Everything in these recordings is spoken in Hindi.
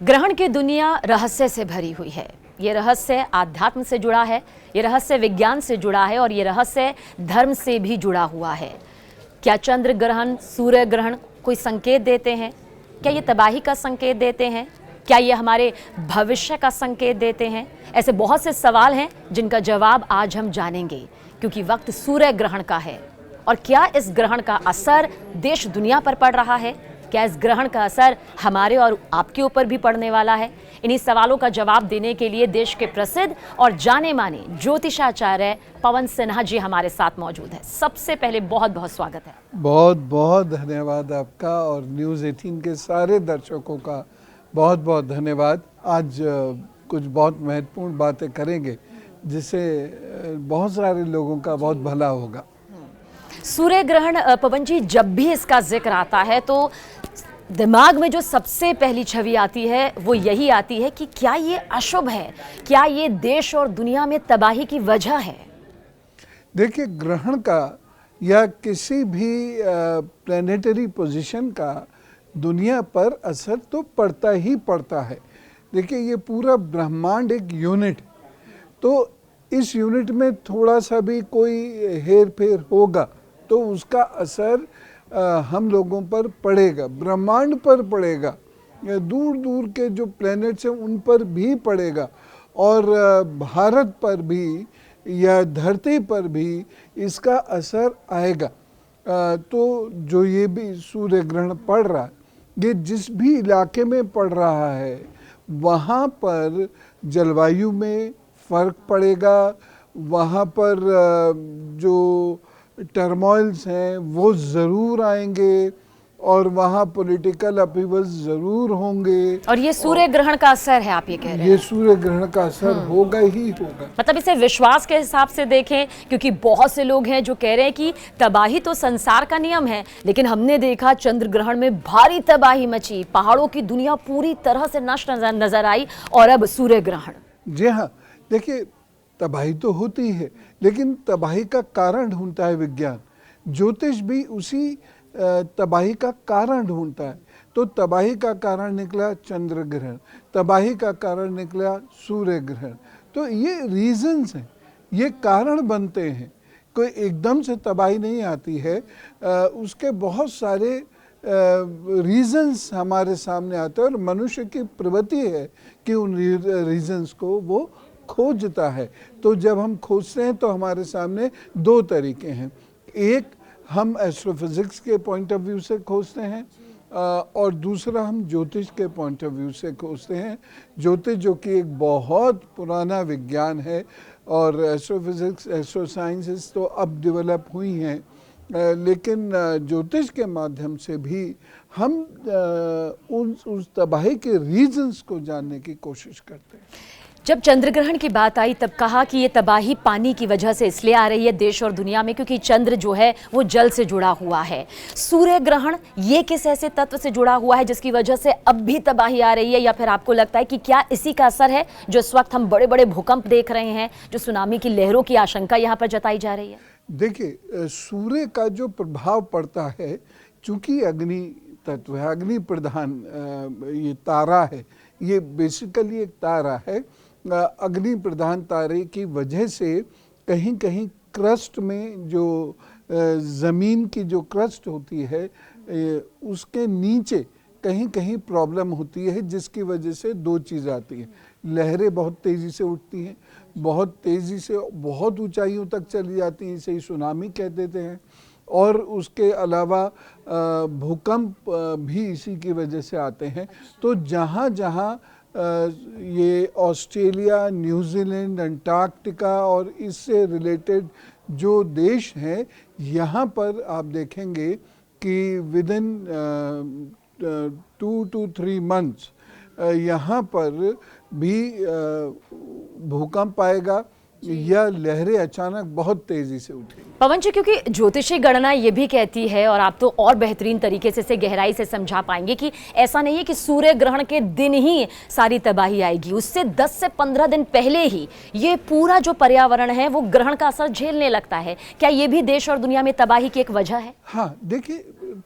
ग्रहण की दुनिया रहस्य से भरी हुई है। ये रहस्य आध्यात्म से जुड़ा है, ये रहस्य विज्ञान से जुड़ा है और ये रहस्य धर्म से भी जुड़ा हुआ है। क्या चंद्र ग्रहण, सूर्य ग्रहण कोई संकेत देते हैं? क्या ये तबाही का संकेत देते हैं? क्या ये हमारे भविष्य का संकेत देते हैं? ऐसे बहुत से सवाल हैं जिनका जवाब आज हम जानेंगे, क्योंकि वक्त सूर्य ग्रहण का है। और क्या इस ग्रहण का असर देश दुनिया पर पड़ रहा है? क्या इस ग्रहण का असर हमारे और आपके ऊपर भी पड़ने वाला है? इन्हीं सवालों का जवाब देने के लिए देश के प्रसिद्ध और जाने माने ज्योतिषाचार्य पवन सिन्हा जी हमारे साथ मौजूद है। सबसे पहले बहुत बहुत स्वागत है। बहुत बहुत धन्यवाद आपका और न्यूज़ 18 के सारे दर्शकों का बहुत बहुत धन्यवाद। आज कुछ बहुत महत्वपूर्ण बातें करेंगे जिससे बहुत सारे लोगों का बहुत भला होगा। सूर्य ग्रहण पवन जी, जब भी इसका जिक्र आता है तो दिमाग में जो सबसे पहली छवि आती है वो यही आती है कि क्या ये अशुभ है? क्या ये देश और दुनिया में तबाही की वजह है? देखिए, ग्रहण का या किसी भी प्लैनेटरी पोजीशन का दुनिया पर असर तो पड़ता ही पड़ता है। देखिए, ये पूरा ब्रह्मांड एक यूनिट, तो इस यूनिट में थोड़ा सा भी कोई हेर फेर होगा तो उसका असर हम लोगों पर पड़ेगा, ब्रह्मांड पर पड़ेगा, दूर दूर के जो प्लैनेट्स हैं उन पर भी पड़ेगा और भारत पर भी या धरती पर भी इसका असर आएगा। तो जो ये भी सूर्य ग्रहण पड़ रहा है, ये जिस भी इलाके में पड़ रहा है वहाँ पर जलवायु में फ़र्क पड़ेगा, वहाँ पर जो टर्मोइल्स हैं वो ज़रूर आएंगे और वहाँ पॉलिटिकल अपीवल्स ज़रूर होंगे। और ये सूर्य ग्रहण का असर है, आप ये कह रहे हैं? ये सूर्य ग्रहण का असर होगा ही होगा। मतलब इसे विश्वास के हिसाब से देखें, क्योंकि बहुत से लोग हैं जो कह रहे हैं कि तबाही तो संसार का नियम है, लेकिन हमने देखा चंद्र ग्रहण में भारी तबाही मची, पहाड़ों की दुनिया पूरी तरह से नष्ट नजर आई, और अब सूर्य ग्रहण। जी हाँ, देखिए, तबाही तो होती है लेकिन तबाही का कारण ढूंढता है विज्ञान। ज्योतिष भी उसी तबाही का कारण ढूंढता है। तो तबाही का कारण निकला चंद्र ग्रहण, तबाही का कारण निकला सूर्य ग्रहण। तो ये रीजंस हैं, ये कारण बनते हैं। कोई एकदम से तबाही नहीं आती है, उसके बहुत सारे रीजंस हमारे सामने आते हैं और मनुष्य की प्रवृत्ति है कि उन रीजंस को वो खोजता है। तो जब हम खोजते हैं तो हमारे सामने दो तरीके हैं। एक, हम एस्ट्रोफिजिक्स के पॉइंट ऑफ व्यू से खोजते हैं और दूसरा हम ज्योतिष के पॉइंट ऑफ व्यू से खोजते हैं। ज्योतिष जो कि एक बहुत पुराना विज्ञान है और एस्ट्रोफिजिक्स, एस्ट्रोसाइंसेस तो अब डेवलप हुई हैं, लेकिन ज्योतिष के माध्यम से भी हम उस तबाही के रीजंस को जानने की कोशिश करते हैं। जब चंद्र ग्रहण की बात आई तब कहा कि ये तबाही पानी की वजह से इसलिए आ रही है देश और दुनिया में क्योंकि चंद्र जो है वो जल से जुड़ा हुआ है। सूर्य ग्रहण ये किस ऐसे तत्व से जुड़ा हुआ है जिसकी वजह से अब भी तबाही आ रही है, या फिर आपको लगता है कि क्या इसी का असर है जो इस वक्त हम बड़े बड़े भूकंप देख रहे हैं, जो सुनामी की लहरों की आशंका यहाँ पर जताई जा रही है? देखिए, सूर्य का जो प्रभाव पड़ता है, चूंकि अग्नि तत्व है, अग्नि प्रधान ये तारा है, ये बेसिकली एक तारा है। अग्नि प्रधान तारे की वजह से कहीं कहीं क्रस्ट में जो ज़मीन की जो क्रस्ट होती है उसके नीचे कहीं कहीं प्रॉब्लम होती है, जिसकी वजह से दो चीज़ आती है। लहरें बहुत तेज़ी से उठती हैं, बहुत तेज़ी से बहुत ऊंचाइयों तक चली जाती हैं, इसे ही सुनामी कह देते हैं। और उसके अलावा भूकंप भी इसी की वजह से आते हैं। तो जहाँ जहाँ ये ऑस्ट्रेलिया, न्यूजीलैंड, अंटार्कटिका और इससे रिलेटेड जो देश हैं, यहाँ पर आप देखेंगे कि विदिन 2 to 3 months यहाँ पर भी भूकंप आएगा या लहरें अचानक बहुत तेजी से उठेंगी। पवन जी, क्योंकि ज्योतिषी गणना ये भी कहती है, और आप तो और बेहतरीन तरीके से इसे गहराई से समझा पाएंगे, कि ऐसा नहीं है कि सूर्य ग्रहण के दिन ही सारी तबाही आएगी, उससे 10 से 15 दिन पहले ही ये पूरा जो पर्यावरण है वो ग्रहण का असर झेलने लगता है। क्या ये भी देश और दुनिया में तबाही की एक वजह है? हाँ, देखिए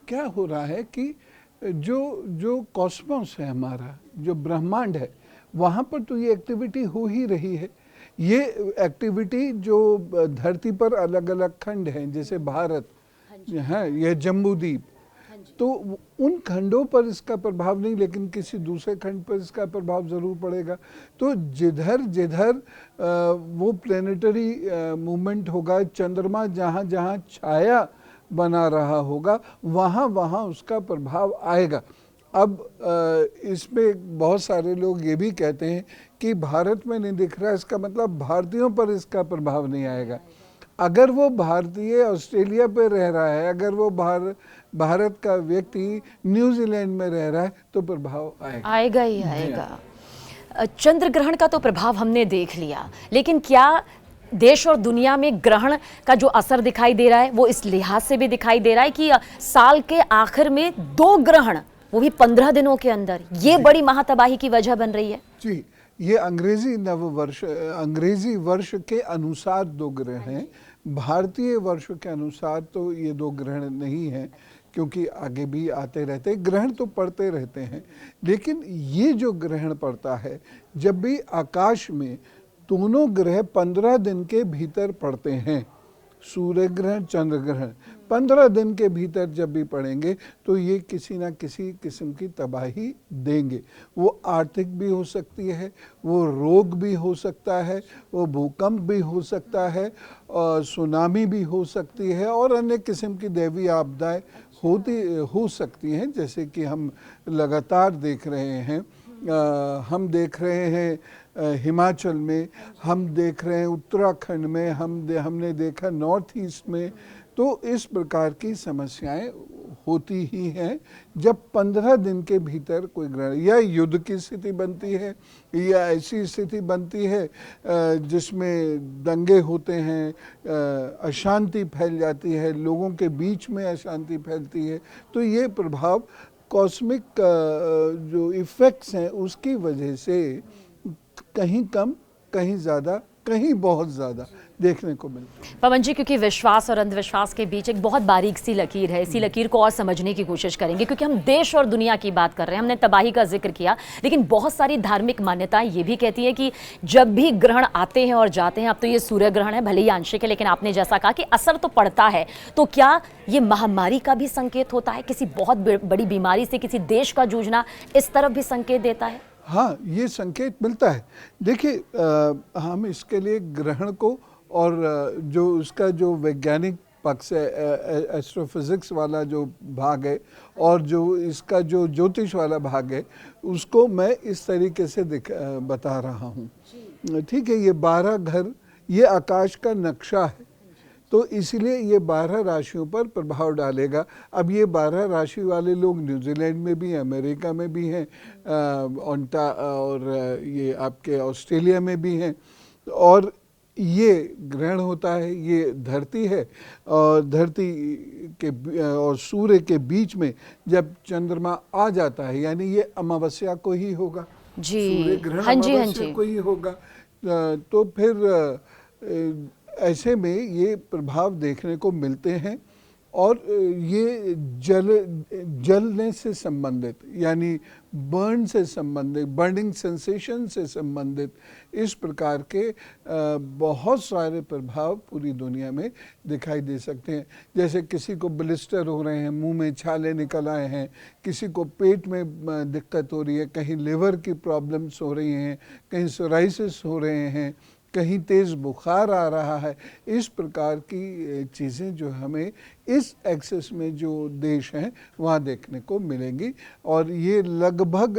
क्या हो रहा है कि जो जो कॉस्मोस है हमारा, जो ब्रह्मांड है, वहाँ पर तो ये एक्टिविटी हो ही रही है। ये एक्टिविटी जो धरती पर अलग अलग खंड हैं, जैसे भारत है, यह जम्बूद्वीप, तो उन खंडों पर इसका प्रभाव नहीं, लेकिन किसी दूसरे खंड पर इसका प्रभाव ज़रूर पड़ेगा। तो जिधर जिधर वो प्लेनेटरी मूवमेंट होगा, चंद्रमा जहाँ जहाँ छाया बना रहा होगा, वहाँ वहाँ उसका प्रभाव आएगा। अब इसमें बहुत सारे लोग ये भी कहते हैं कि भारत में नहीं दिख रहा, इसका मतलब भारतीयों पर इसका प्रभाव नहीं आएगा। अगर वो भारतीय ऑस्ट्रेलिया पे रह रहा है, अगर वो भारत का व्यक्ति न्यूजीलैंड में रह रहा है, तो प्रभाव आएगा ही आएगा। चंद्र ग्रहण का तो प्रभाव हमने देख लिया, लेकिन क्या देश और दुनिया में ग्रहण का जो असर दिखाई दे रहा है वो इस लिहाज से भी दिखाई दे रहा है कि साल के आखिर में 2 ग्रहण, वो भी 15 दिनों के अंदर, ये बड़ी महातबाही की वजह बन रही है? जी, ये अंग्रेजी नववर्ष, अंग्रेजी वर्ष के अनुसार 2 ग्रहण हैं। भारतीय वर्ष के अनुसार तो ये 2 ग्रहण नहीं हैं, क्योंकि आगे भी आते रहते, ग्रहण तो पड़ते रहते हैं। लेकिन ये जो ग्रहण पड़ता है, जब भी आकाश में दोनों ग्रह 15 दिन के भीतर पड़ते हैं, सूर्य ग्रहण, चंद्र ग्रहण 15 दिन के भीतर जब भी पड़ेंगे, तो ये किसी ना किसी किस्म की तबाही देंगे। वो आर्थिक भी हो सकती है, वो रोग भी हो सकता है, वो भूकंप भी हो सकता है, और सुनामी भी हो सकती है, और अन्य किस्म की दैवीय आपदाएं हो सकती हैं, जैसे कि हम लगातार देख रहे हैं। हम देख रहे हैं हिमाचल में, हम देख रहे हैं उत्तराखंड में, हमने देखा नॉर्थ ईस्ट में। तो इस प्रकार की समस्याएं होती ही हैं जब 15 दिन के भीतर कोई ग्रहण या युद्ध की स्थिति बनती है, या ऐसी स्थिति बनती है जिसमें दंगे होते हैं, अशांति फैल जाती है, लोगों के बीच में अशांति फैलती है। तो ये प्रभाव कॉस्मिक जो इफ़ेक्ट्स हैं उसकी वजह से कहीं कम, कहीं ज़्यादा, कहीं बहुत ज़्यादा देखने को मिलता है। पवन जी, क्योंकि विश्वास और अंधविश्वास के बीच एक बहुत बारीक सी लकीर है, इसी लकीर को और समझने की कोशिश करेंगे, क्योंकि हम देश और दुनिया की बात कर रहे हैं। हमने तबाही का जिक्र किया, लेकिन बहुत सारी धार्मिक मान्यताएं ये भी कहती है कि जब भी ग्रहण आते हैं और जाते हैं, अब तो ये सूर्य ग्रहण है, भले ही आंशिक है, लेकिन आपने जैसा कहा कि असर तो पड़ता है, तो क्या ये महामारी का भी संकेत होता है? किसी बहुत बड़ी बीमारी से किसी देश का जूझना इस तरफ भी संकेत देता है? हाँ, ये संकेत मिलता है। देखिए, हम इसके लिए ग्रहण को और जो उसका जो वैज्ञानिक पक्ष है, एस्ट्रोफिजिक्स वाला जो भाग है, और जो इसका जो ज्योतिष वाला भाग है, उसको मैं इस तरीके से बता रहा हूँ। ठीक है, ये 12 घर, ये आकाश का नक्शा है, तो इसलिए ये 12 राशियों पर प्रभाव डालेगा। अब ये 12 राशि वाले लोग न्यूजीलैंड में भी हैं, अमेरिका में भी हैं, और ये आपके ऑस्ट्रेलिया में भी हैं। और ये ग्रहण होता है, ये धरती है, और धरती के और सूर्य के बीच में जब चंद्रमा आ जाता है, यानी ये अमावस्या को ही होगा जी। सूर्य ग्रहण हाँ जी, हाँ अमावस्या जी। को ही होगा। तो फिर ऐसे में ये प्रभाव देखने को मिलते हैं, और ये जलने से संबंधित, यानी बर्न से संबंधित, बर्निंग सेंसेशन से संबंधित इस प्रकार के बहुत सारे प्रभाव पूरी दुनिया में दिखाई दे सकते हैं। जैसे किसी को ब्लिस्टर हो रहे हैं, मुंह में छाले निकल आए हैं, किसी को पेट में दिक्कत हो रही है, कहीं लिवर की प्रॉब्लम्स हो रही हैं, कहीं सोराइसिस हो रहे हैं, कहीं तेज़ बुखार आ रहा है। इस प्रकार की चीज़ें जो हमें इस एक्सेस में जो देश हैं वहाँ देखने को मिलेंगी, और ये लगभग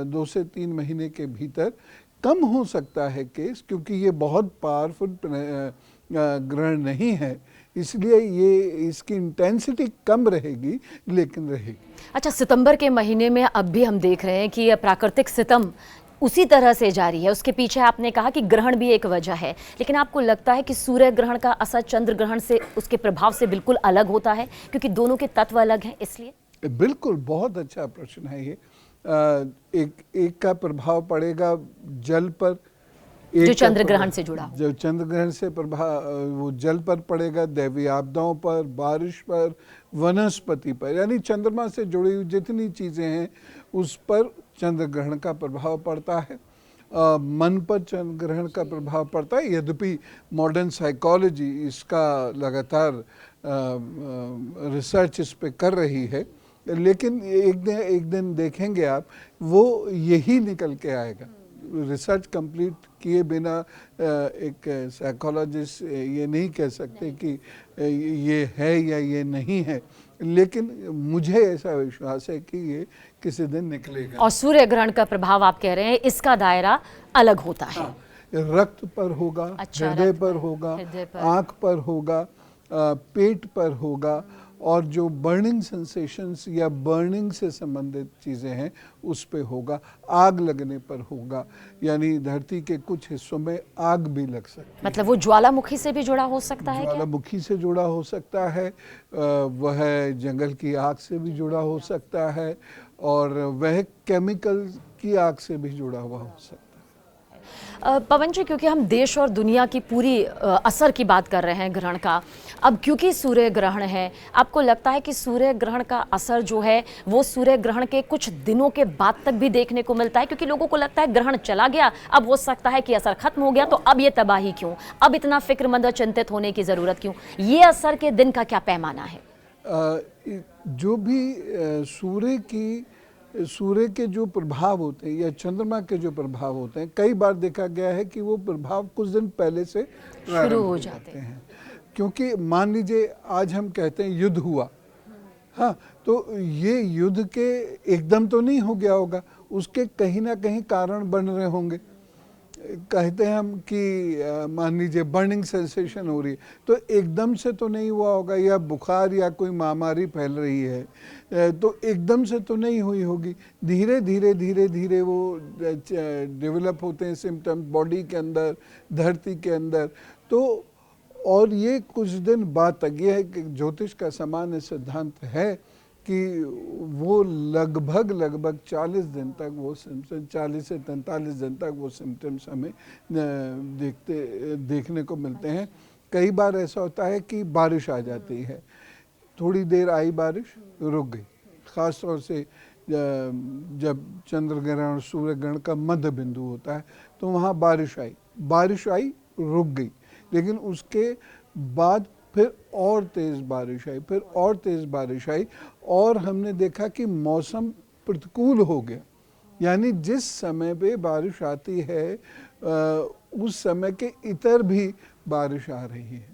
2 से 3 महीने के भीतर कम हो सकता है केस, क्योंकि ये बहुत पावरफुल ग्रहण नहीं है, इसलिए ये इसकी इंटेंसिटी कम रहेगी, लेकिन रहेगी। अच्छा, सितंबर के महीने में अब भी हम देख रहे हैं कि प्राकृतिक सितम उसी तरह से जारी है। उसके पीछे आपने कहा कि ग्रहण भी एक वजह है, लेकिन आपको लगता है कि सूर्य ग्रहण का असर चंद्र ग्रहण से, उसके प्रभाव से बिल्कुल अलग होता है, क्योंकि दोनों के तत्व अलग हैं इसलिए? बिल्कुल, बहुत अच्छा प्रश्न है ये। एक का प्रभाव पड़ेगा जल पर, जो चंद्र ग्रहण से जुड़ा हो। जो चंद्र ग्रहण से प्रभाव वो जल पर पड़ेगा, दैवीय आपदाओं पर, बारिश पर, वनस्पति पर, यानी चंद्रमा से जुड़ी हुई जितनी चीज़ें हैं उस पर चंद्र ग्रहण का प्रभाव पड़ता है। मन पर चंद्र ग्रहण का प्रभाव पड़ता है। यद्यपि मॉडर्न साइकोलॉजी इसका लगातार रिसर्च इस पे कर रही है, लेकिन एक दिन देखेंगे आप, वो यही निकल के आएगा। रिसर्च कंप्लीट किए बिना एक साइकोलॉजिस्ट ये नहीं कह सकते कि ये है या ये नहीं है, लेकिन मुझे ऐसा विश्वास है कि ये किसी दिन निकलेगा। और सूर्य ग्रहण का प्रभाव आप कह रहे हैं इसका दायरा अलग होता है। हाँ, रक्त पर होगा, अच्छा, हृदय पर होगा, आँख पर होगा, पेट पर होगा, और जो बर्निंग सेंसेशंस या बर्निंग से संबंधित चीज़ें हैं उस पे होगा, आग लगने पर होगा, यानी धरती के कुछ हिस्सों में आग भी लग सकती है। मतलब वो ज्वालामुखी से भी जुड़ा हो सकता है क्या? ज्वालामुखी से जुड़ा हो सकता है, वह जंगल की आग से भी जुड़ा हो सकता है, और वह केमिकल की आग से भी जुड़ा हुआ हो सकता है। पवन जी, क्योंकि हम देश और दुनिया की पूरी असर की बात कर रहे हैं ग्रहण का, अब क्योंकि सूर्य ग्रहण है, आपको लगता है कि सूर्य ग्रहण का असर जो है वो सूर्य ग्रहण के कुछ दिनों के बाद तक भी देखने को मिलता है? क्योंकि लोगों को लगता है ग्रहण चला गया, अब हो सकता है कि असर खत्म हो गया, तो अब ये तबाही क्यों, अब इतना फिक्रमंद और चिंतित होने की जरूरत क्यों? ये असर के दिन का क्या पैमाना है? जो भी सूर्य के जो प्रभाव होते हैं या चंद्रमा के जो प्रभाव होते हैं, कई बार देखा गया है कि वो प्रभाव कुछ दिन पहले से शुरू हो जाते हैं। क्योंकि मान लीजिए आज हम कहते हैं युद्ध हुआ, हाँ, तो ये युद्ध के एकदम तो नहीं हो गया होगा, उसके कहीं ना कहीं कारण बन रहे होंगे। कहते हैं हम कि मान लीजिए बर्निंग सेंसेशन हो रही है, तो एकदम से तो नहीं हुआ होगा, या बुखार या कोई महामारी फैल रही है तो एकदम से तो नहीं हुई होगी, धीरे धीरे वो डेवलप होते हैं सिम्टम्स बॉडी के अंदर, धरती के अंदर। तो और ये कुछ दिन बाद तक, ये है कि ज्योतिष का सामान्य सिद्धांत है कि वो लगभग 40 दिन तक वो सिम्टम्स, 40 से 43 दिन तक वो सिम्टम्स हमें देखने को मिलते हैं। कई बार ऐसा होता है कि बारिश आ जाती है, थोड़ी देर आई बारिश, रुक गई। ख़ास तौर से जब चंद्र ग्रहण और सूर्य ग्रहण का मध्य बिंदु होता है तो वहाँ बारिश आई, रुक गई, लेकिन उसके बाद फिर और तेज़ बारिश आई, फिर और तेज़ बारिश आई, और हमने देखा कि मौसम प्रतिकूल हो गया। यानी जिस समय पे बारिश आती है उस समय के इतर भी बारिश आ रही है,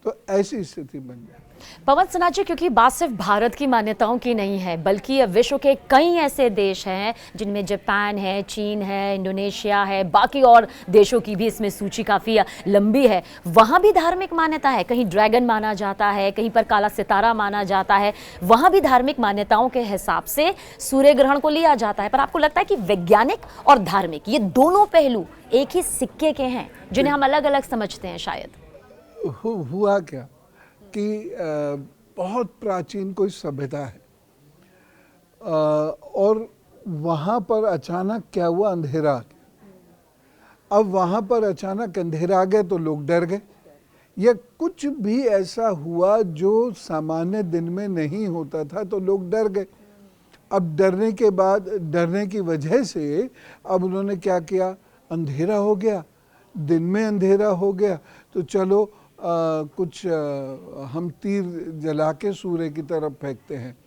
तो ऐसी स्थिति बन जाती है। पवन सिन्हा जी, क्योंकि बात सिर्फ भारत की मान्यताओं की नहीं है, बल्कि विश्व के कई ऐसे देश हैं जिनमें जापान है, चीन है, इंडोनेशिया है, बाकी और देशों की भी इसमें सूची काफ़ी लंबी है। वहाँ भी धार्मिक मान्यता है, कहीं ड्रैगन माना जाता है, कहीं पर काला सितारा माना जाता है, वहाँ भी धार्मिक मान्यताओं के हिसाब से सूर्य ग्रहण को लिया जाता है। पर आपको लगता है कि वैज्ञानिक और धार्मिक ये दोनों पहलू एक ही सिक्के के हैं जिन्हें हम अलग अलग समझते हैं? शायद हुआ क्या कि बहुत प्राचीन कोई सभ्यता है और वहाँ पर अचानक क्या हुआ, अंधेरा आ गया। अब वहाँ पर अचानक अंधेरा आ गया तो लोग डर गए, या कुछ भी ऐसा हुआ जो सामान्य दिन में नहीं होता था तो लोग डर गए। अब डरने की वजह से अब उन्होंने क्या किया, अंधेरा हो गया, दिन में अंधेरा हो गया, तो चलो कुछ हम तीर जला के सूर्य की तरफ फेंकते हैं।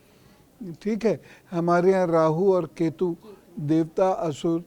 ठीक है, हमारे यहाँ राहु और केतु, देवता असुर,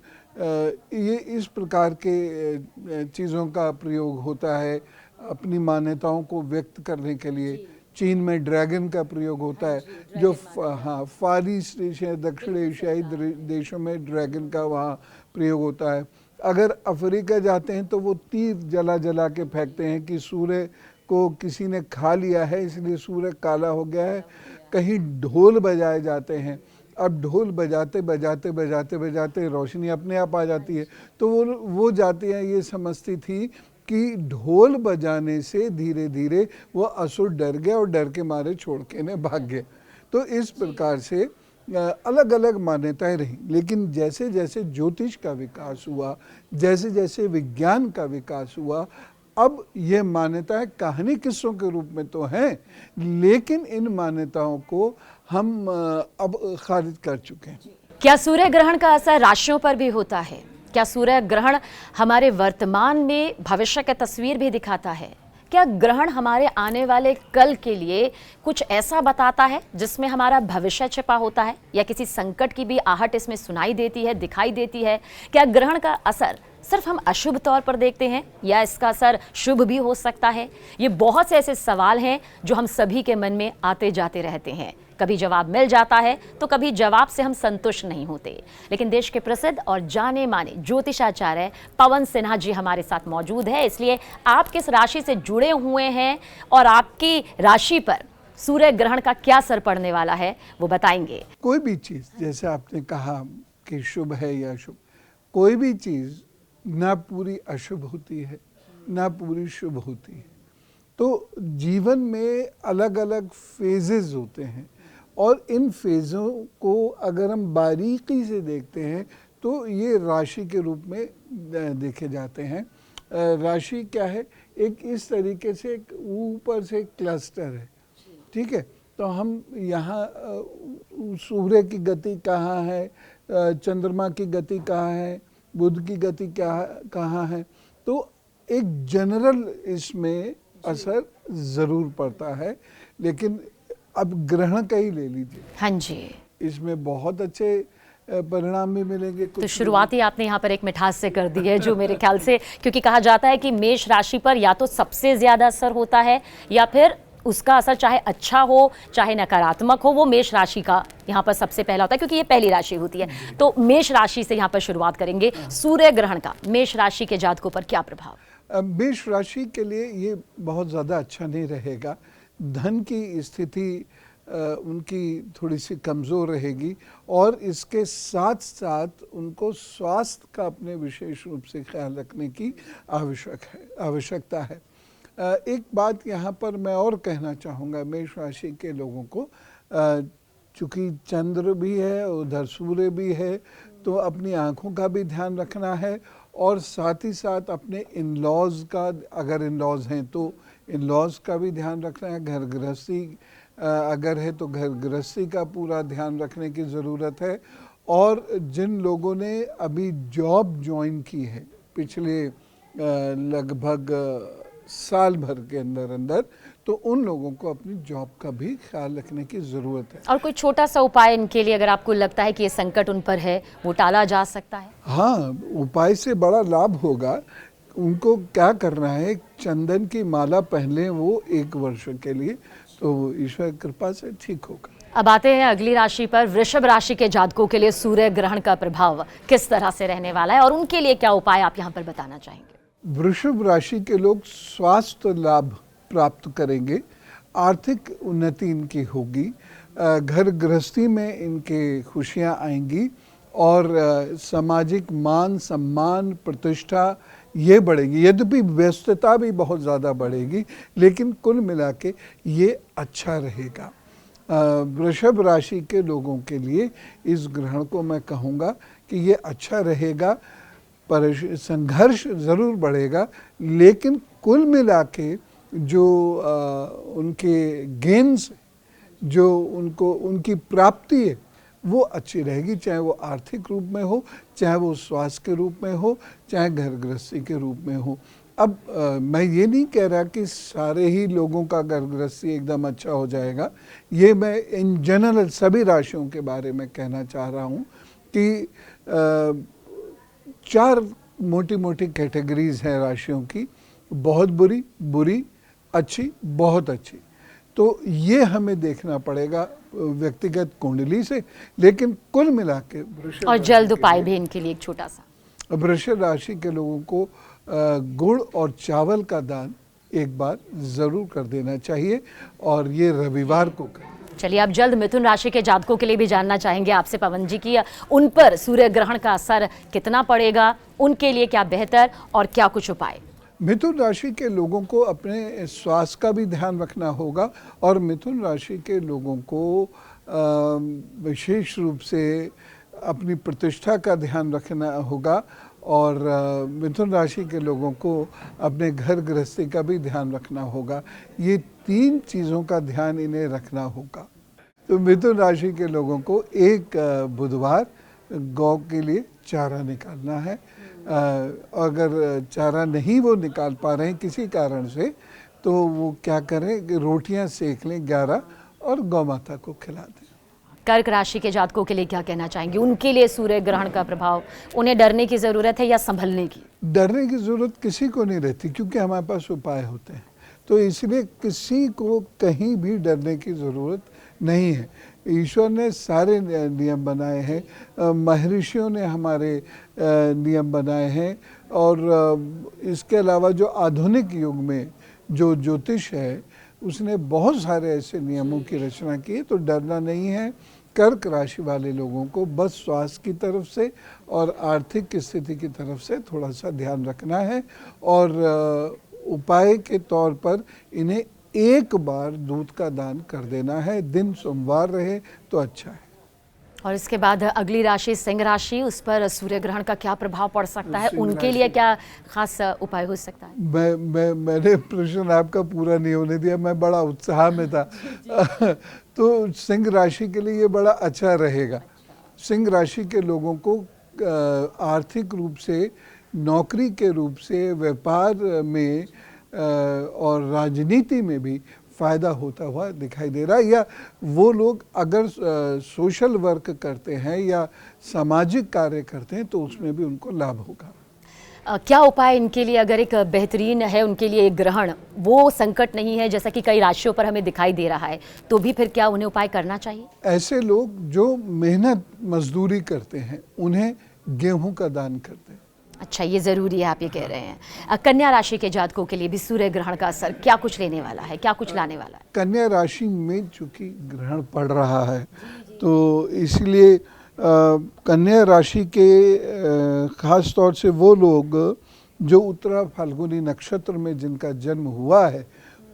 ये इस प्रकार के चीज़ों का प्रयोग होता है अपनी मान्यताओं को व्यक्त करने के लिए। चीन में ड्रैगन का प्रयोग होता है, जो फार ईस्ट एशिया, दक्षिण एशियाई देशों में ड्रैगन का वहाँ प्रयोग होता है। अगर अफ्रीका जाते हैं तो वो तीर जला के फेंकते हैं कि सूर्य को किसी ने खा लिया है इसलिए सूर्य काला हो गया है। कहीं ढोल बजाए जाते हैं, अब ढोल बजाते रोशनी अपने आप आ जाती है, तो वो जाती है ये समझती थी कि ढोल बजाने से धीरे धीरे वो असुर डर गया और डर के मारे छोड़ के ने भाग गया। तो इस प्रकार से अलग अलग मान्यताएं रही, लेकिन जैसे जैसे ज्योतिष का विकास हुआ, जैसे जैसे विज्ञान का विकास हुआ, अब ये मान्यताएं कहानी किस्सों के रूप में तो हैं, लेकिन इन मान्यताओं को हम अब खारिज कर चुके हैं। क्या सूर्य ग्रहण का असर राशियों पर भी होता है? क्या सूर्य ग्रहण हमारे वर्तमान में भविष्य की तस्वीर भी दिखाता है? क्या ग्रहण हमारे आने वाले कल के लिए कुछ ऐसा बताता है जिसमें हमारा भविष्य छिपा होता है, या किसी संकट की भी आहट इसमें सुनाई देती है, दिखाई देती है? क्या ग्रहण का असर सिर्फ हम अशुभ तौर पर देखते हैं, या इसका असर शुभ भी हो सकता है? ये बहुत से ऐसे सवाल हैं जो हम सभी के मन में आते जाते रहते हैं। कभी जवाब मिल जाता है तो कभी जवाब से हम संतुष्ट नहीं होते। लेकिन देश के प्रसिद्ध और जाने माने ज्योतिषाचार्य पवन सिन्हा जी हमारे साथ मौजूद है, इसलिए आप किस राशि से जुड़े हुए हैं और आपकी राशि पर सूर्य ग्रहण का क्या असर पड़ने वाला है वो बताएंगे। कोई भी चीज़, जैसे आपने कहा कि शुभ है या अशुभ, कोई भी चीज़ ना पूरी अशुभ होती है ना पूरी शुभ होती है। तो जीवन में अलग अलग फेजेस होते हैं, और इन फेज़ों को अगर हम बारीकी से देखते हैं तो ये राशि के रूप में देखे जाते हैं। राशि क्या है? एक इस तरीके से एक ऊपर से क्लस्टर है, ठीक है। तो हम यहाँ सूर्य की गति कहाँ है, चंद्रमा की गति कहाँ है, बुध की गति कहाँ है, तो एक जनरल इसमें असर ज़रूर पड़ता है। लेकिन अब ग्रहण का ही ले लीजिए, हाँ जी, इसमें बहुत अच्छे परिणाम भी मिलेंगे। तो शुरुआत ही आपने यहाँ पर एक मिठास से कर दी है, जो मेरे ख्याल से, क्योंकि कहा जाता है कि मेष राशि पर या तो सबसे ज्यादा असर होता है, या फिर उसका असर चाहे अच्छा हो चाहे नकारात्मक हो, वो मेष राशि का यहाँ पर सबसे पहला होता है, क्योंकि ये पहली राशि होती है। तो मेष राशि से यहाँ पर शुरुआत करेंगे। सूर्य ग्रहण का मेष राशि के जातकों पर क्या प्रभाव? मेष राशि के लिए ये बहुत ज़्यादा अच्छा नहीं रहेगा। धन की स्थिति उनकी थोड़ी सी कमज़ोर रहेगी, और इसके साथ साथ उनको स्वास्थ्य का अपने विशेष रूप से ख्याल रखने की आवश्यकता है। एक बात यहाँ पर मैं और कहना चाहूँगा मेष राशि के लोगों को, चूँकि चंद्र भी है उधर सूर्य भी है, तो अपनी आँखों का भी ध्यान रखना है, और साथ ही साथ अपने इन लॉज का, अगर इन लॉज हैं तो इन लॉज का भी ध्यान रखना है। घर गृहस्थी अगर है तो घर गृहस्थी का पूरा ध्यान रखने की ज़रूरत है। और जिन लोगों ने अभी जॉब ज्वाइन की है पिछले लगभग साल भर के अंदर अंदर, तो उन लोगों को अपनी जॉब का भी ख्याल रखने की ज़रूरत है। और कोई छोटा सा उपाय इनके लिए, अगर आपको लगता है कि ये संकट उन पर है, वो टाला जा सकता है? हाँ, उपाय से बड़ा लाभ होगा। उनको क्या करना है, चंदन की माला पहन लें वो 1 वर्ष के लिए, तो ईश्वर कृपा से ठीक होगा। अब आते हैं अगली राशि पर। वृषभ राशि के जातकों के लिए सूर्य ग्रहण का प्रभाव किस तरह से रहने वाला है, और उनके लिए क्या उपाय आप यहाँ पर बताना चाहेंगे? वृषभ राशि के लोग स्वास्थ्य लाभ प्राप्त करेंगे, आर्थिक उन्नति इनकी होगी, घर गृहस्थी में इनके खुशियाँ आएंगी, और सामाजिक मान सम्मान प्रतिष्ठा ये बढ़ेगी। यद्यपि व्यस्तता भी बहुत ज़्यादा बढ़ेगी, लेकिन कुल मिला के ये अच्छा रहेगा। वृषभ राशि के लोगों के लिए इस ग्रहण को मैं कहूँगा कि ये अच्छा रहेगा। पर संघर्ष ज़रूर बढ़ेगा, लेकिन कुल मिला के जो उनके गेन्स, जो उनको उनकी प्राप्ति है वो अच्छी रहेगी, चाहे वो आर्थिक रूप में हो, चाहे वो स्वास्थ्य के रूप में हो, चाहे घर गृहस्थी के रूप में हो। अब मैं ये नहीं कह रहा कि सारे ही लोगों का घर गृहस्थी एकदम अच्छा हो जाएगा। ये मैं इन जनरल सभी राशियों के बारे में कहना चाह रहा हूँ कि 4 मोटी मोटी कैटेगरीज हैं राशियों की, बहुत बुरी, बुरी, अच्छी, बहुत अच्छी। तो ये हमें देखना पड़ेगा व्यक्तिगत कुंडली से, लेकिन कुल मिला के वृषभ और जल्द उपाय भी इनके लिए एक छोटा सा। वृषभ राशि के लोगों को गुड़ और चावल का दान एक बार ज़रूर कर देना चाहिए, और ये रविवार को करें। चलिए, अब जल्द मिथुन राशि के जातकों के लिए भी जानना चाहेंगे आपसे पवन जी की उन पर सूर्य ग्रहण का असर कितना पड़ेगा, उनके लिए क्या बेहतर और क्या कुछ उपाय? मिथुन राशि के लोगों को अपने स्वास्थ्य का भी ध्यान रखना होगा, और मिथुन राशि के लोगों को विशेष रूप से अपनी प्रतिष्ठा का ध्यान रखना होगा और मिथुन राशि के लोगों को अपने घर गृहस्थी का भी ध्यान रखना होगा। ये 3 चीज़ों का ध्यान इन्हें रखना होगा। तो मिथुन राशि के लोगों को एक बुधवार गौ के लिए चारा निकालना है। अगर चारा नहीं वो निकाल पा रहे हैं किसी कारण से, तो वो क्या करें कि रोटियां सेक लें 11 और गौ माता को खिला दें। कर्क राशि के जातकों के लिए क्या कहना चाहेंगे? उनके लिए सूर्य ग्रहण का प्रभाव, उन्हें डरने की ज़रूरत है या संभलने की? डरने की ज़रूरत किसी को नहीं रहती, क्योंकि हमारे पास उपाय होते हैं। तो इसलिए किसी को कहीं भी डरने की ज़रूरत नहीं है। ईश्वर ने सारे नियम बनाए हैं, महर्षियों ने हमारे नियम बनाए हैं, और इसके अलावा जो आधुनिक युग में जो ज्योतिष है उसने बहुत सारे ऐसे नियमों की रचना की है। तो डरना नहीं है। कर्क राशि वाले लोगों को बस स्वास्थ्य की तरफ से और आर्थिक स्थिति की तरफ से थोड़ा सा ध्यान रखना है, और उपाय के तौर पर इन्हें एक बार दूध का दान कर देना है। दिन सोमवार रहे तो अच्छा है। और इसके बाद अगली राशि सिंह राशि, उस पर सूर्य ग्रहण का क्या प्रभाव पड़ सकता है? उनके लिए क्या खास उपाय हो सकता है? मैंने प्रश्न आपका पूरा नहीं होने दिया, मैं बड़ा उत्साह में था। तो सिंह राशि के लिए ये बड़ा अच्छा रहेगा। सिंह राशि के लोगों को आर्थिक रूप से, नौकरी के रूप से, व्यापार में और राजनीति में भी फ़ायदा होता हुआ दिखाई दे रहा है। या वो लोग अगर सोशल वर्क करते हैं या सामाजिक कार्य करते हैं तो उसमें भी उनको लाभ होगा। क्या उपाय इनके लिए, अगर एक बेहतरीन है उनके लिए एक ग्रहण, वो संकट नहीं है जैसा कि कई राशियों पर हमें दिखाई दे रहा है, तो भी फिर क्या उन्हें उपाय करना चाहिए? ऐसे लोग जो मेहनत मजदूरी करते हैं उन्हें गेहूं का दान करते हैं। अच्छा, ये ज़रूरी है, आप ये कह रहे हैं। कन्या राशि के जातकों के लिए भी सूर्य ग्रहण का असर क्या कुछ लेने वाला है, क्या कुछ लाने वाला है? कन्या राशि में चूंकि ग्रहण पड़ रहा है तो इसलिए कन्या राशि के खास तौर से वो लोग जो उत्तरा फाल्गुनी नक्षत्र में जिनका जन्म हुआ है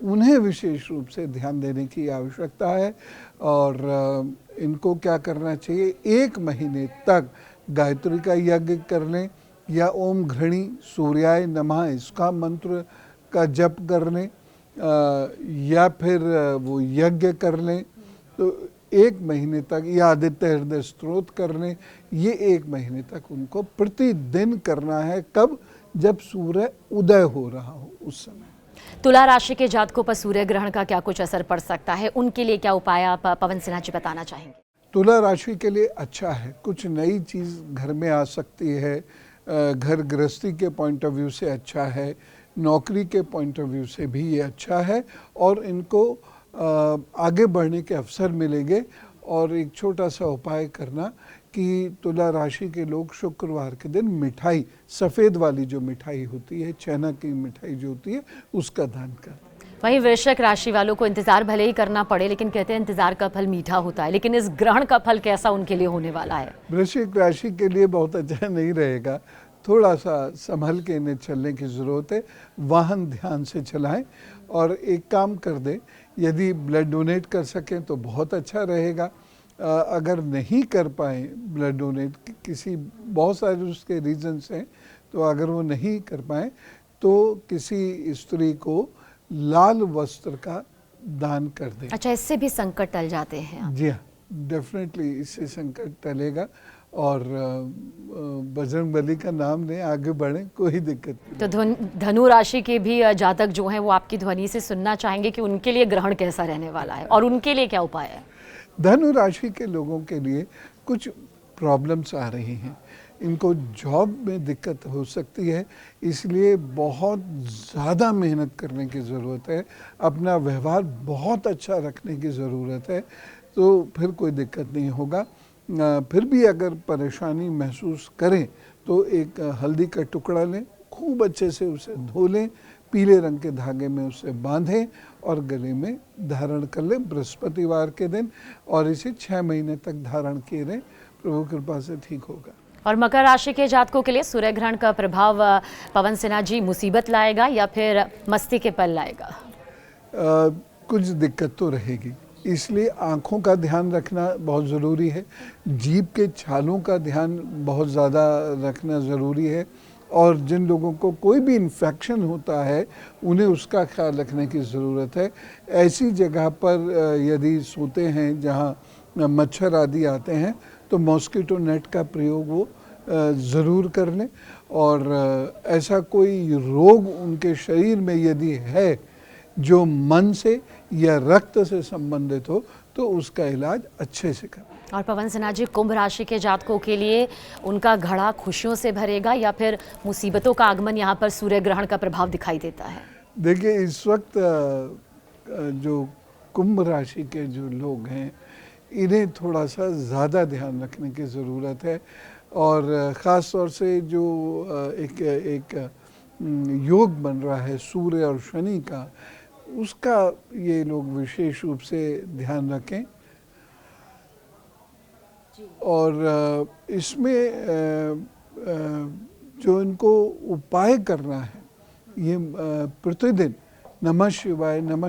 उन्हें विशेष रूप से ध्यान देने की आवश्यकता है। और इनको क्या करना चाहिए, 1 महीने तक गायत्री का यज्ञ कर लें, या ओम घृणी सूर्याय नमः इसका मंत्र का जप कर लें, या फिर वो यज्ञ कर लें। तो 1 महीने तक, या आदित्य हृदय स्तोत्र कर लें। ये 1 महीने तक उनको प्रतिदिन करना है। कब? जब सूर्य उदय हो रहा हो उस समय। तुला राशि के जातकों पर सूर्य ग्रहण का क्या कुछ असर पड़ सकता है? उनके लिए क्या उपाय आप पवन सिन्हा जी बताना चाहेंगे? तुला राशि के लिए अच्छा है, कुछ नई चीज़ घर में आ सकती है। घर गृहस्थी के पॉइंट ऑफ व्यू से अच्छा है, नौकरी के पॉइंट ऑफ व्यू से भी ये अच्छा है, और इनको आगे बढ़ने के अवसर मिलेंगे। और एक छोटा सा उपाय करना कि तुला राशि के लोग शुक्रवार के दिन मिठाई, सफ़ेद वाली जो मिठाई होती है, छेना की मिठाई जो होती है, उसका दान करें। वहीं वृश्चिक राशि वालों को इंतजार भले ही करना पड़े, लेकिन कहते हैं इंतजार का फल मीठा होता है, लेकिन इस ग्रहण का फल कैसा उनके लिए होने वाला है? वृश्चिक राशि के लिए बहुत अच्छा नहीं रहेगा। थोड़ा सा संभल के इन्हें चलने की ज़रूरत है। वाहन ध्यान से चलाएं, और एक काम कर दें, यदि ब्लड डोनेट कर सकें तो बहुत अच्छा रहेगा। अगर नहीं कर पाएँ ब्लड डोनेट, किसी बहुत सारे उसके रीजंस हैं, तो अगर वो नहीं कर पाएँ तो किसी स्त्री को लाल वस्त्र का दान कर दें। अच्छा, इससे भी संकट टल जाते हैं? जी हाँ, डेफिनेटली इससे संकट टलेगा, और बजरंग बली का नाम लें, आगे बढ़ें, कोई दिक्कत नहीं। तो धनु राशि के भी जातक जो हैं वो आपकी ध्वनि से सुनना चाहेंगे कि उनके लिए ग्रहण कैसा रहने वाला है और उनके लिए क्या उपाय है? धनु राशि के लोगों के लिए कुछ प्रॉब्लम्स आ रही हैं। इनको जॉब में दिक्कत हो सकती है, इसलिए बहुत ज़्यादा मेहनत करने की ज़रूरत है। अपना व्यवहार बहुत अच्छा रखने की ज़रूरत है, तो फिर कोई दिक्कत नहीं होगा। फिर भी अगर परेशानी महसूस करें तो एक हल्दी का टुकड़ा लें, खूब अच्छे से उसे धो लें, पीले रंग के धागे में उसे बांधें और गले में धारण कर लें बृहस्पतिवार के दिन, और इसे 6 महीने तक धारण किए रहें। प्रभु कृपा से ठीक होगा। और मकर राशि के जातकों के लिए सूर्य ग्रहण का प्रभाव पवन सिन्हा जी मुसीबत लाएगा या फिर मस्ती के पल लाएगा? कुछ दिक्कत तो रहेगी, इसलिए आँखों का ध्यान रखना बहुत ज़रूरी है, जीभ के छालों का ध्यान बहुत ज़्यादा रखना ज़रूरी है, और जिन लोगों को कोई भी इन्फेक्शन होता है उन्हें उसका ख्याल रखने की ज़रूरत है। ऐसी जगह पर यदि सोते हैं जहाँ मच्छर आदि आते हैं तो मॉस्किटो नेट का प्रयोग वो ज़रूर कर लें, और ऐसा कोई रोग उनके शरीर में यदि है जो मन से या रक्त से संबंधित हो तो उसका इलाज अच्छे से करें। और पवन सिन्हा जी, कुंभ राशि के जातकों के लिए उनका घड़ा खुशियों से भरेगा या फिर मुसीबतों का आगमन यहाँ पर सूर्य ग्रहण का प्रभाव दिखाई देता है? देखिए, इस वक्त जो कुंभ राशि के जो लोग हैं इन्हें थोड़ा सा ज़्यादा ध्यान रखने की ज़रूरत है, और ख़ास तौर से जो एक योग बन रहा है सूर्य और शनि का, उसका ये लोग विशेष रूप से ध्यान रखें। और इसमें जो इनको उपाय करना है, ये प्रतिदिन नमः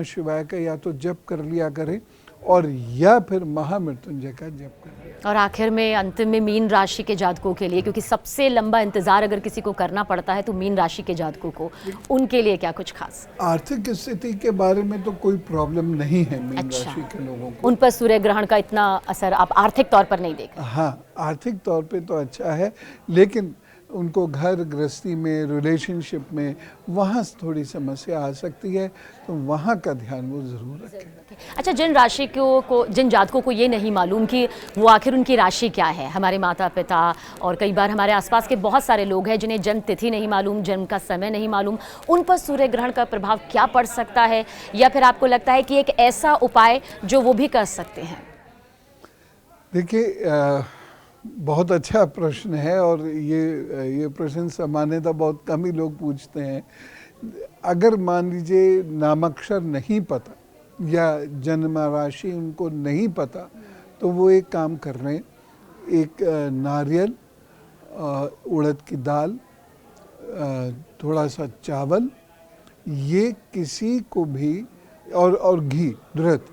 शिवाय का या तो जप कर लिया करें और या फिर महामृत्युंजय का जप कर लिया। और आखिर में अंतिम में मीन राशि के जातकों के लिए, क्योंकि सबसे लंबा इंतजार अगर किसी को करना पड़ता है तो मीन राशि के जातकों को, उनके लिए क्या कुछ खास? आर्थिक स्थिति के बारे में तो कोई प्रॉब्लम नहीं है मीन राशि के लोगों को। उन पर सूर्य ग्रहण का इतना असर आप आर्थिक तौर पर नहीं देख? हाँ, आर्थिक तौर पे तो अच्छा है, लेकिन उनको घर गृहस्थी में, रिलेशनशिप में, वहाँ थोड़ी समस्या आ सकती है, तो वहाँ का ध्यान वो ज़रूर रखें। अच्छा, जिन जातकों को ये नहीं मालूम कि वो आखिर उनकी राशि क्या है, हमारे माता पिता और कई बार हमारे आसपास के बहुत सारे लोग हैं जिन्हें जन्म तिथि नहीं मालूम, जन्म का समय नहीं मालूम, उन पर सूर्य ग्रहण का प्रभाव क्या पड़ सकता है, या फिर आपको लगता है कि एक ऐसा उपाय जो वो भी कर सकते हैं? देखिए, बहुत अच्छा प्रश्न है, और ये प्रश्न सामान्यतः बहुत कम ही लोग पूछते हैं। अगर मान लीजिए नामाक्षर नहीं पता या जन्म राशि उनको नहीं पता, तो वो एक काम कर रहे हैं, एक नारियल, उड़द की दाल, थोड़ा सा चावल, ये किसी को भी, और घी, घृत,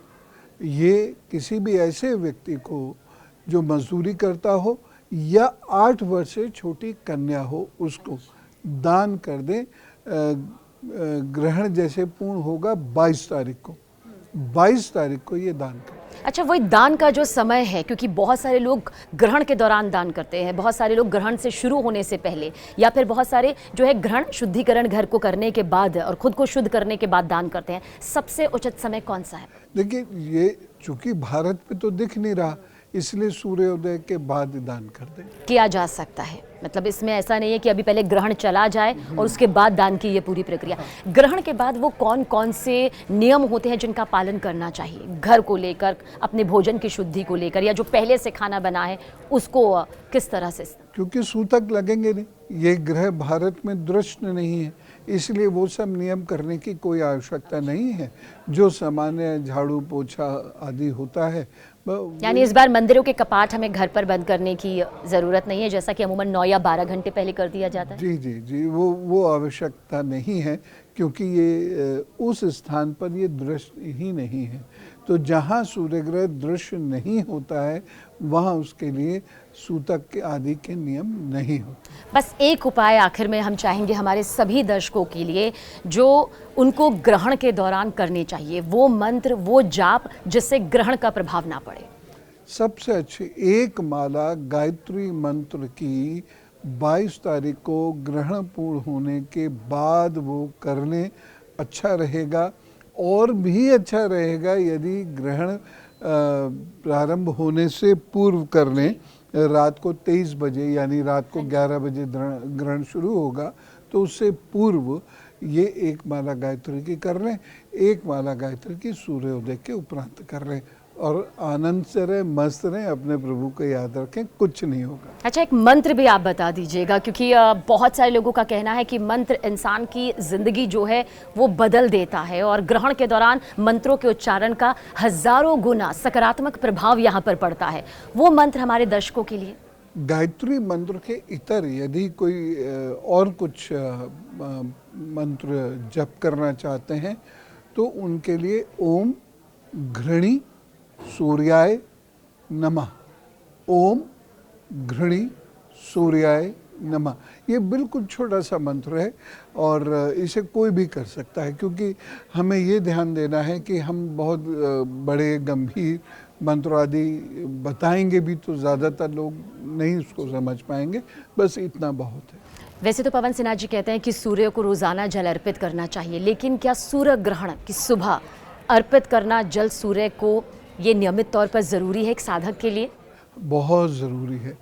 ये किसी भी ऐसे व्यक्ति को जो मजदूरी करता हो या 8 वर्ष से छोटी कन्या हो उसको दान कर दें। ग्रहण जैसे पूर्ण होगा 22 तारीख को, 22 तारीख को ये दान करें। अच्छा, वही दान का जो समय है, क्योंकि बहुत सारे लोग ग्रहण के दौरान दान करते हैं, बहुत सारे लोग ग्रहण से शुरू होने से पहले, या फिर बहुत सारे जो है ग्रहण शुद्धिकरण घर को करने के बाद और खुद को शुद्ध करने के बाद दान करते हैं। सबसे उचित समय कौन सा है? देखिए, ये चूंकि भारत पे तो दिख नहीं रहा, इसलिए सूर्योदय के बाद दान कर दें। किया जा सकता है, मतलब इसमें ऐसा नहीं है कि अभी पहले ग्रहण चला जाए और उसके बाद दान की ये पूरी प्रक्रिया। ग्रहण के बाद वो कौन कौन से नियम होते हैं जिनका पालन करना चाहिए, घर को लेकर, अपने भोजन की शुद्धि को लेकर, या जो पहले से खाना बना है उसको किस तरह से? क्योंकि सूतक लगेंगे नहीं, ये ग्रह भारत में दृष्ट नहीं है, इसलिए वो सब नियम करने की कोई आवश्यकता नहीं है। जो सामान्य झाड़ू पोछा आदि होता है, यानी इस बार मंदिरों के कपाट हमें घर पर बंद करने की ज़रूरत नहीं है, जैसा कि अमूमन 9 या 12 घंटे पहले कर दिया जाता है? जी जी जी, वो आवश्यकता नहीं है, क्योंकि ये उस स्थान पर ये दृश्य ही नहीं है। तो जहाँ सूर्य ग्रह दृश्य नहीं होता है वहाँ उसके लिए सूतक के आदि के नियम नहीं होते। बस एक उपाय आखिर में हम चाहेंगे हमारे सभी दर्शकों के लिए, जो उनको ग्रहण के दौरान करने चाहिए, वो मंत्र, वो जाप जिससे ग्रहण का प्रभाव ना पड़े। सबसे अच्छी एक माला गायत्री मंत्र की 22 तारीख को ग्रहण पूर्ण होने के बाद वो कर लें, अच्छा रहेगा। और भी अच्छा रहेगा यदि ग्रहण प्रारंभ होने से पूर्व कर लें, रात को 23 बजे, यानी रात को 11 बजे ग्रहण शुरू होगा, तो उससे पूर्व ये एक माला गायत्री की कर लें, एक माला गायत्री की सूर्योदय के उपरांत कर लें, और आनंद से रहें, मस्त रहें, अपने प्रभु को याद रखें, कुछ नहीं होगा। अच्छा, एक मंत्र भी आप बता दीजिएगा, क्योंकि बहुत सारे लोगों का कहना है कि मंत्र इंसान की जिंदगी जो है वो बदल देता है, और ग्रहण के दौरान मंत्रों के उच्चारण का हजारों गुना सकारात्मक प्रभाव यहाँ पर पड़ता है। वो मंत्र हमारे दर्शकों के लिए? गायत्री मंत्र के इतर यदि कोई और कुछ मंत्र जप करना चाहते हैं तो उनके लिए ओम घृणी सूर्याय नमः, ओम घृणी सूर्याय नमः। ये बिल्कुल छोटा सा मंत्र है और इसे कोई भी कर सकता है, क्योंकि हमें ये ध्यान देना है कि हम बहुत बड़े गंभीर मंत्र आदि बताएंगे भी तो ज़्यादातर लोग नहीं उसको समझ पाएंगे, बस इतना बहुत है। वैसे तो पवन सिन्हा जी कहते हैं कि सूर्य को रोजाना जल अर्पित करना चाहिए, लेकिन क्या सूर्य ग्रहण की सुबह अर्पित करना जल सूर्य को ये नियमित तौर पर ज़रूरी है एक साधक के लिए? बहुत ज़रूरी है।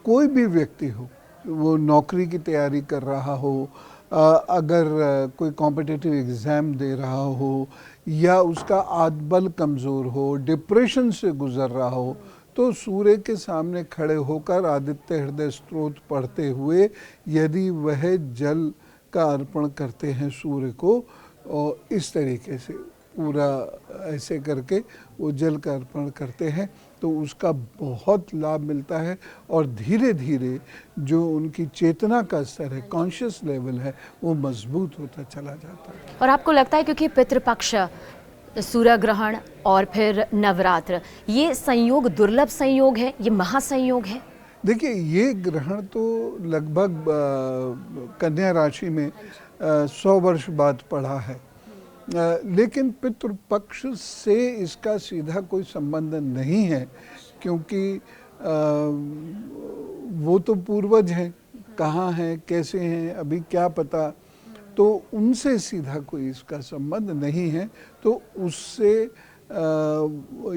कोई भी व्यक्ति हो, वो नौकरी की तैयारी कर रहा हो, अगर कोई कॉम्पिटिटिव एग्ज़ाम दे रहा हो, या उसका आत्मबल कमज़ोर हो, डिप्रेशन से गुज़र रहा हो, तो सूर्य के सामने खड़े होकर आदित्य हृदय स्तोत्र पढ़ते हुए यदि वह जल का अर्पण करते हैं सूर्य को, और इस तरीके से पूरा ऐसे करके वो जल का अर्पण करते हैं, तो उसका बहुत लाभ मिलता है और धीरे धीरे जो उनकी चेतना का स्तर है, कॉन्शियस लेवल है, वो मजबूत होता चला जाता है। और आपको लगता है क्योंकि पितृपक्ष, सूर्य ग्रहण और फिर नवरात्र, ये संयोग दुर्लभ संयोग है, ये महासंयोग है? देखिए, ये ग्रहण तो लगभग कन्या राशि में 100 वर्ष बाद पड़ा है, लेकिन पितृपक्ष से इसका सीधा कोई संबंध नहीं है, क्योंकि वो तो पूर्वज हैं, कहाँ हैं, कैसे हैं, अभी क्या पता, तो उनसे सीधा कोई इसका संबंध नहीं है। तो उससे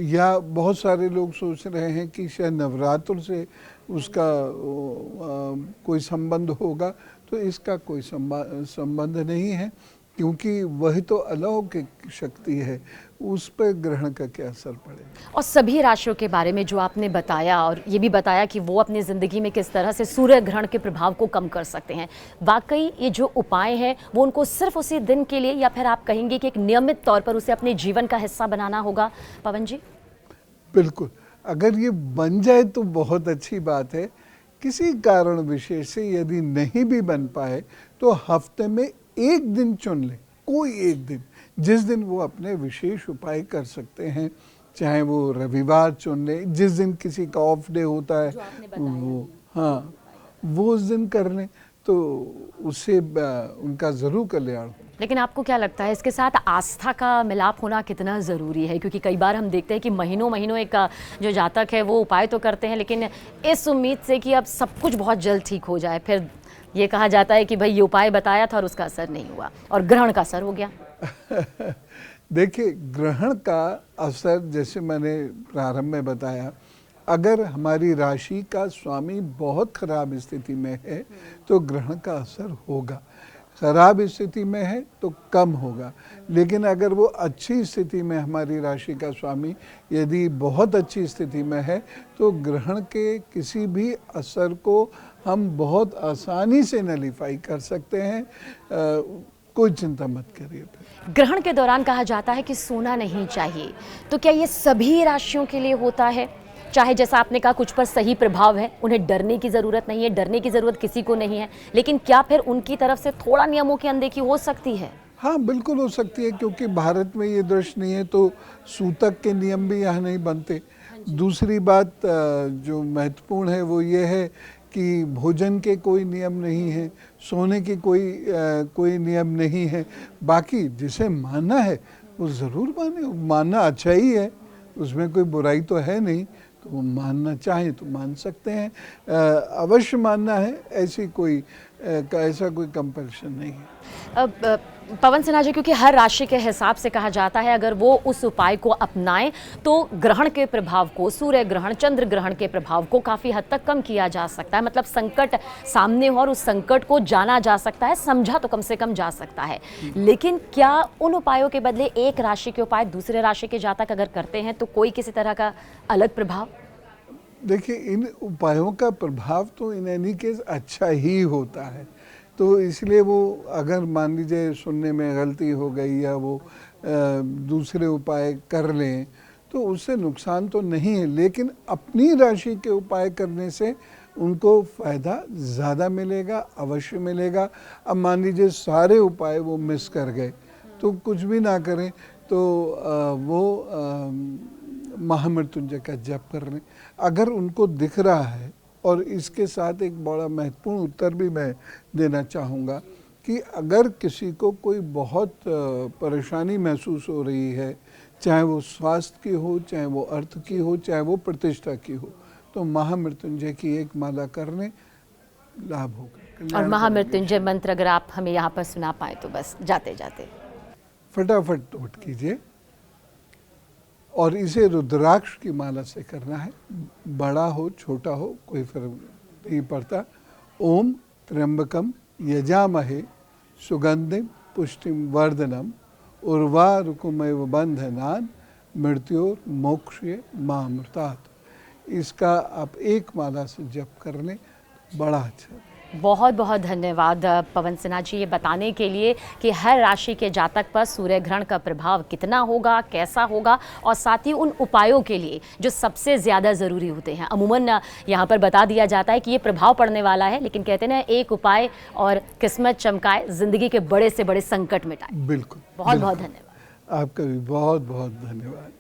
या बहुत सारे लोग सोच रहे हैं कि शायद नवरात्र से उसका कोई संबंध होगा, तो इसका कोई संबंध नहीं है, क्योंकि वही तो अलौकिक शक्ति है, उस पर ग्रहण का क्या असर पड़ेगा। और सभी राशियों के बारे में जो आपने बताया, और ये भी बताया कि वो अपनी ज़िंदगी में किस तरह से सूर्य ग्रहण के प्रभाव को कम कर सकते हैं, वाकई ये जो उपाय हैं वो उनको सिर्फ उसी दिन के लिए, या फिर आप कहेंगे कि एक नियमित तौर पर उसे अपने जीवन का हिस्सा बनाना होगा? पवन जी। बिल्कुल, अगर ये बन जाए तो बहुत अच्छी बात है। किसी कारण विशेष से यदि नहीं भी बन पाए तो हफ्ते में एक दिन चुन लें, कोई एक दिन, जिस दिन वो अपने विशेष उपाय कर सकते हैं, चाहे वो रविवार चुन लें, जिस दिन किसी का ऑफ डे होता है वो, हाँ, वो उस दिन कर लें, तो उससे उनका ज़रूर कल्याण हो। लेकिन आपको क्या लगता है इसके साथ आस्था का मिलाप होना कितना ज़रूरी है? क्योंकि कई बार हम देखते हैं कि महीनों महीनों एक जो जातक है वो उपाय तो करते हैं, लेकिन इस उम्मीद से कि अब सब कुछ बहुत जल्द ठीक हो जाए, फिर ये कहा जाता है कि भाई ये उपाय बताया था और उसका असर नहीं हुआ और ग्रहण का असर हो गया। देखिए, ग्रहण का असर जैसे मैंने प्रारंभ में बताया, अगर हमारी राशि का स्वामी बहुत खराब स्थिति में है तो ग्रहण का असर होगा, खराब स्थिति में है तो कम होगा। लेकिन अगर वो अच्छी स्थिति में, हमारी राशि का स्वामी यदि बहुत अच्छी स्थिति में है, तो ग्रहण के किसी भी असर को हम बहुत आसानी से नलीफाई कर सकते हैं। कोई चिंता मत करिए। ग्रहण के दौरान कहा जाता है कि सोना नहीं चाहिए, तो क्या ये सभी राशियों के लिए होता है? चाहे जैसा आपने कहा कुछ पर सही प्रभाव है, उन्हें डरने की ज़रूरत नहीं है, डरने की ज़रूरत किसी को नहीं है, लेकिन क्या फिर उनकी तरफ से थोड़ा नियमों की अनदेखी हो सकती है? हाँ, बिल्कुल हो सकती है, क्योंकि भारत में ये दृश्य नहीं है तो सूतक के नियम भी यहाँ नहीं बनते। दूसरी बात जो महत्वपूर्ण है वो ये है कि भोजन के कोई नियम नहीं है, सोने की कोई नियम नहीं है। बाकी जिसे मानना है वो ज़रूर मानना अच्छा ही है, उसमें कोई बुराई तो है नहीं, तो वो मानना चाहें तो मान सकते हैं, अवश्य मानना है, ऐसा कोई कंपल्शन नहीं है। अब पवन सिन्हा जी, क्योंकि हर राशि के हिसाब से कहा जाता है अगर वो उस उपाय को अपनाएं तो ग्रहण के प्रभाव को, सूर्य ग्रहण, चंद्र ग्रहण के प्रभाव को काफ़ी हद तक कम किया जा सकता है, मतलब संकट सामने हो और उस संकट को जाना जा सकता है, समझा तो कम से कम जा सकता है। लेकिन क्या उन उपायों के बदले एक राशि के उपाय दूसरे राशि के जातक अगर करते हैं तो कोई किसी तरह का अलग प्रभाव? देखिए, इन उपायों का प्रभाव तो इन एनी केस अच्छा ही होता है, तो इसलिए वो अगर मान लीजिए सुनने में गलती हो गई या वो दूसरे उपाय कर लें तो उससे नुकसान तो नहीं है, लेकिन अपनी राशि के उपाय करने से उनको फ़ायदा ज़्यादा मिलेगा, अवश्य मिलेगा। अब मान लीजिए सारे उपाय वो मिस कर गए तो कुछ भी ना करें तो वो महामृत्युंजय का जप कर लें अगर उनको दिख रहा है। और इसके साथ एक बड़ा महत्वपूर्ण उत्तर भी मैं देना चाहूँगा कि अगर किसी को कोई बहुत परेशानी महसूस हो रही है, चाहे वो स्वास्थ्य की हो, चाहे वो अर्थ की हो, चाहे वो प्रतिष्ठा की हो, तो महामृत्युंजय की एक माला करने लाभ होगा। और महामृत्युंजय मंत्र अगर आप हमें यहाँ पर सुना पाए तो बस जाते जाते फटाफट नोट कीजिए। और इसे रुद्राक्ष की माला से करना है, बड़ा हो छोटा हो कोई फर्क नहीं पड़ता। ओम त्र्यंबकम यजामहे सुगंधिम पुष्टिम वर्धनम उर्वारुकमेव बंधनान मृत्योर्मोक्षये मामृतात्। इसका आप एक माला से जप कर लें, बड़ा अच्छा। बहुत बहुत धन्यवाद पवन सिन्हा जी ये बताने के लिए कि हर राशि के जातक पर सूर्य ग्रहण का प्रभाव कितना होगा, कैसा होगा, और साथ ही उन उपायों के लिए जो सबसे ज़्यादा ज़रूरी होते हैं। अमूमन यहाँ पर बता दिया जाता है कि ये प्रभाव पड़ने वाला है, लेकिन कहते हैं ना एक उपाय और किस्मत चमकाए, ज़िंदगी के बड़े से बड़े संकट मिटाए। बिल्कुल, बहुत बहुत धन्यवाद। आपका भी बहुत बहुत धन्यवाद।